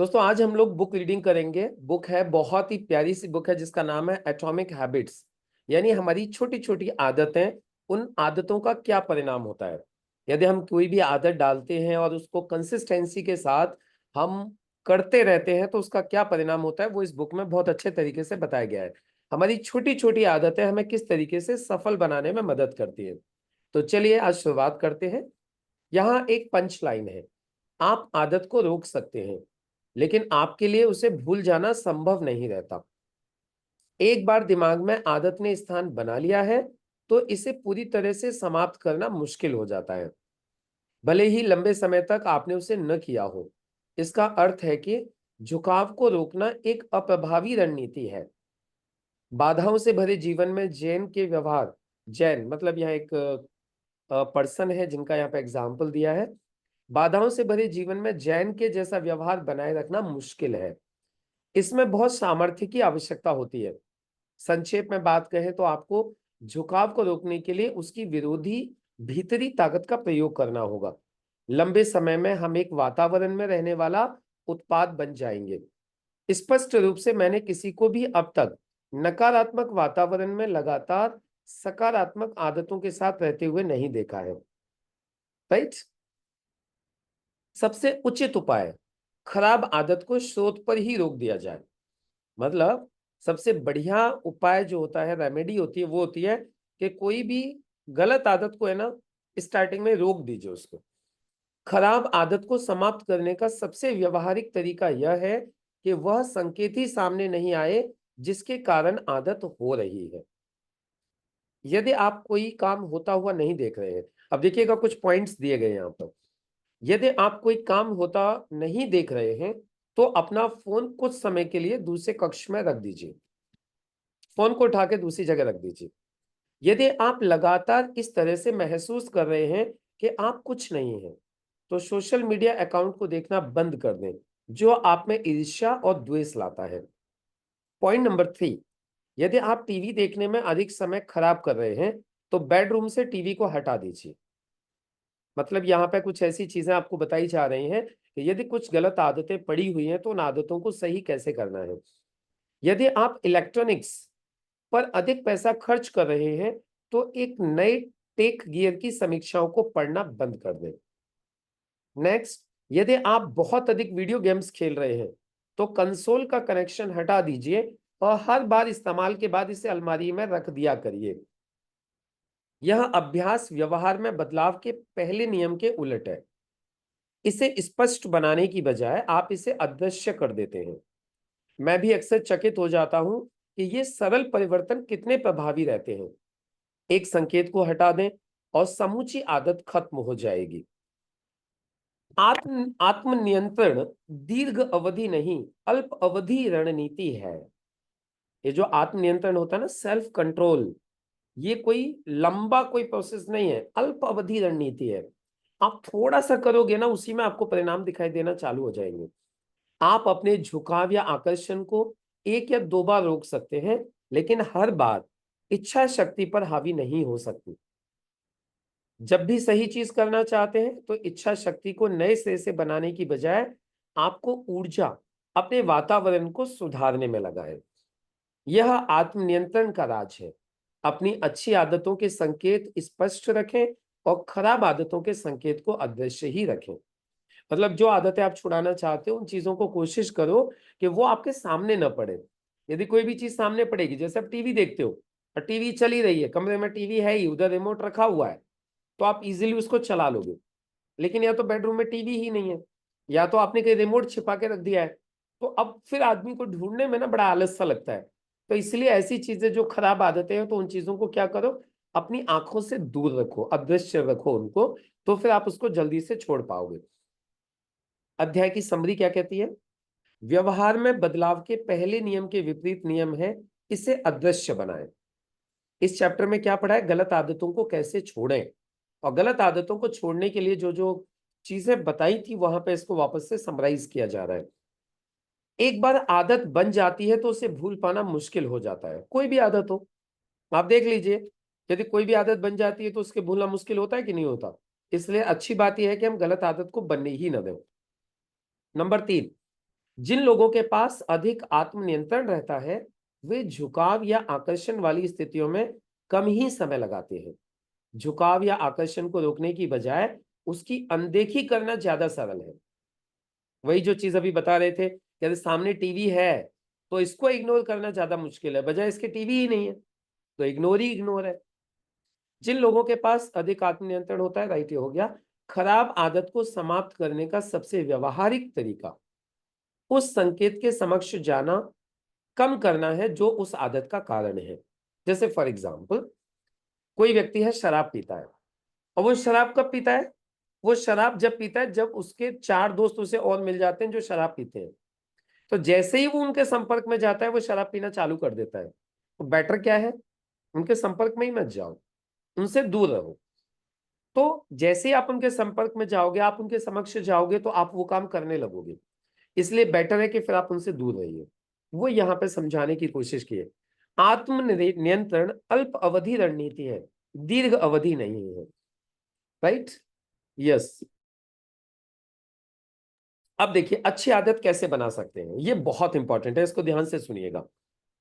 दोस्तों आज हम लोग बुक रीडिंग करेंगे। बुक है, बहुत ही प्यारी सी बुक है जिसका नाम है एटॉमिक हैबिट्स, यानी हमारी छोटी छोटी आदतें, उन आदतों का क्या परिणाम होता है। यदि हम कोई भी आदत डालते हैं और उसको कंसिस्टेंसी के साथ हम करते रहते हैं तो उसका क्या परिणाम होता है, वो इस बुक में बहुत अच्छे तरीके से बताया गया है। हमारी छोटी छोटी आदतें हमें किस तरीके से सफल बनाने में मदद करती है। तो चलिए आज शुरुआत करते हैं। यहाँ एक पंच लाइन है, आप आदत को रोक सकते हैं लेकिन आपके लिए उसे भूल जाना संभव नहीं रहता। एक बार दिमाग में आदत ने स्थान बना लिया है तो इसे पूरी तरह से समाप्त करना मुश्किल हो जाता है, भले ही लंबे समय तक आपने उसे न किया हो। इसका अर्थ है कि झुकाव को रोकना एक अप्रभावी रणनीति है। बाधाओं से भरे जीवन में जैन के व्यवहार, जैन मतलब यहाँ एक पर्सन है जिनका यहाँ पे एग्जाम्पल दिया है। बाधाओं से भरे जीवन में जैन के जैसा व्यवहार बनाए रखना मुश्किल है। इसमें बहुत सामर्थ्य की आवश्यकता होती है। संक्षेप में बात कहें तो आपको झुकाव को रोकने के लिए उसकी विरोधी भीतरी ताकत का प्रयोग करना होगा। लंबे समय में हम एक वातावरण में रहने वाला उत्पाद बन जाएंगे। स्पष्ट रूप से मैंने किसी को भी अब तक नकारात्मक वातावरण में लगातार सकारात्मक आदतों के साथ रहते हुए नहीं देखा है। राइट। सबसे उचित उपाय, खराब आदत को स्रोत पर ही रोक दिया जाए। मतलब सबसे बढ़िया उपाय जो होता है, रेमेडी होती है, वो होती है कि कोई भी गलत आदत को है ना, स्टार्टिंग में रोक दीजिए उसको। खराब आदत को समाप्त करने का सबसे व्यवहारिक तरीका यह है कि वह संकेत ही सामने नहीं आए जिसके कारण आदत हो रही है। यदि आप कोई काम होता हुआ नहीं देख रहे हैं, अब देखिएगा कुछ पॉइंट्स दिए गए यहाँ पर। यदि आप कोई काम होता नहीं देख रहे हैं तो अपना फोन कुछ समय के लिए दूसरे कक्ष में रख दीजिए। फोन को उठा के दूसरी जगह रख दीजिए। यदि आप लगातार इस तरह से महसूस कर रहे हैं कि आप कुछ नहीं हैं, तो सोशल मीडिया अकाउंट को देखना बंद कर दें जो आप में ईर्ष्या और द्वेष लाता है। पॉइंट नंबर 3, यदि आप टीवी देखने में अधिक समय खराब कर रहे हैं तो बेडरूम से टीवी को हटा दीजिए। मतलब यहाँ पे कुछ ऐसी चीजें आपको बताई जा रही हैं कि यदि कुछ गलत आदतें पड़ी हुई हैं तो उन आदतों को सही कैसे करना है। यदि आप इलेक्ट्रॉनिक्स पर अधिक पैसा खर्च कर रहे हैं तो एक नए टेक गियर की समीक्षाओं को पढ़ना बंद कर दें। नेक्स्ट, यदि आप बहुत अधिक वीडियो गेम्स खेल रहे हैं तो कंसोल का कनेक्शन हटा दीजिए और हर बार इस्तेमाल के बाद इसे अलमारी में रख दिया करिए। यह अभ्यास व्यवहार में बदलाव के पहले नियम के उलट है। इसे स्पष्ट बनाने की बजाय आप इसे अदृश्य कर देते हैं। मैं भी अक्सर चकित हो जाता हूं कि ये सरल परिवर्तन कितने प्रभावी रहते हैं। एक संकेत को हटा दें और समूची आदत खत्म हो जाएगी। आत्मनियंत्रण दीर्घ अवधि नहीं, अल्प अवधि रणनीति है। ये जो आत्मनियंत्रण होता है ना, सेल्फ कंट्रोल, ये कोई लंबा कोई प्रोसेस नहीं है, अल्प अवधि रणनीति है। आप थोड़ा सा करोगे ना, उसी में आपको परिणाम दिखाई देना चालू हो जाएंगे। आप अपने झुकाव या आकर्षण को एक या दो बार रोक सकते हैं, लेकिन हर बार इच्छा शक्ति पर हावी नहीं हो सकती। जब भी सही चीज करना चाहते हैं तो इच्छा शक्ति को नए सिरे से बनाने की बजाय आपको ऊर्जा अपने वातावरण को सुधारने में लगाएं। यह आत्मनियंत्रण का राज है। अपनी अच्छी आदतों के संकेत स्पष्ट रखें और खराब आदतों के संकेत को अदृश्य ही रखें। मतलब जो आदतें आप छुड़ाना चाहते हो उन चीजों को कोशिश करो कि वो आपके सामने न पड़े। यदि कोई भी चीज सामने पड़ेगी, जैसे आप टीवी देखते हो और टीवी चली रही है, कमरे में टीवी है ही, उधर रिमोट रखा हुआ है, तो आप इजीली उसको चला लोगे। लेकिन या तो बेडरूम में टीवी ही नहीं है, या तो आपने कहीं रिमोट छिपा के रख दिया है, तो अब फिर आदमी को ढूंढने में ना बड़ा आलस सा लगता है। तो इसलिए ऐसी चीजें जो खराब आदतें हैं तो उन चीजों को क्या करो, अपनी आंखों से दूर रखो, अदृश्य रखो उनको, तो फिर आप उसको जल्दी से छोड़ पाओगे। अध्याय की समरी क्या कहती है? व्यवहार में बदलाव के पहले नियम के विपरीत नियम है, इसे अदृश्य बनाएं। इस चैप्टर में क्या पढ़ा है? गलत आदतों को कैसे छोड़ें, और गलत आदतों को छोड़ने के लिए जो जो चीजें बताई थी वहां पे इसको वापस से समराइज किया जा रहा है। एक बार आदत बन जाती है तो उसे भूल पाना मुश्किल हो जाता है। कोई भी आदत हो, आप देख लीजिए, यदि कोई भी आदत बन जाती है तो उसके भूलना मुश्किल होता है कि नहीं होता। इसलिए अच्छी बात यह है कि हम गलत आदत को बनने ही न दें। नंबर 3, जिन लोगों के पास अधिक आत्मनियंत्रण रहता है वे झुकाव या आकर्षण वाली स्थितियों में कम ही समय लगाते हैं। झुकाव या आकर्षण को रोकने की बजाय उसकी अनदेखी करना ज्यादा सरल है। वही जो चीज अभी बता रहे थे कि अगर सामने टीवी है तो इसको इग्नोर करना ज्यादा मुश्किल है, बजाय इसके टीवी ही नहीं है तो इग्नोर ही इग्नोर है। जिन लोगों के पास अधिक आत्मनियंत्रण होता है, राइट, ये हो गया, खराब आदत को समाप्त करने का सबसे व्यवहारिक तरीका उस संकेत के समक्ष जाना कम करना है जो उस आदत का कारण है। जैसे फॉर एग्जाम्पल, कोई व्यक्ति है शराब पीता है, और वो शराब कब पीता है? वो शराब जब पीता है जब उसके 4 दोस्त उसे और मिल जाते हैं जो शराब पीते हैं। तो जैसे ही वो उनके संपर्क में जाता है वो शराब पीना चालू कर देता है। तो बेटर क्या है? उनके संपर्क में ही मत जाओ, उनसे दूर रहो। तो जैसे ही आप उनके संपर्क में जाओगे, आप उनके समक्ष जाओगे तो आप वो काम करने लगोगे। इसलिए बेटर है कि फिर आप उनसे दूर रहिए। वो यहाँ पे समझाने की कोशिश की है, आत्म नियंत्रण अल्प अवधि रणनीति है, दीर्घ अवधि नहीं है। Right, yes. अब देखिए अच्छी आदत कैसे बना सकते हैं, ये बहुत इंपॉर्टेंट है, इसको ध्यान से सुनिएगा।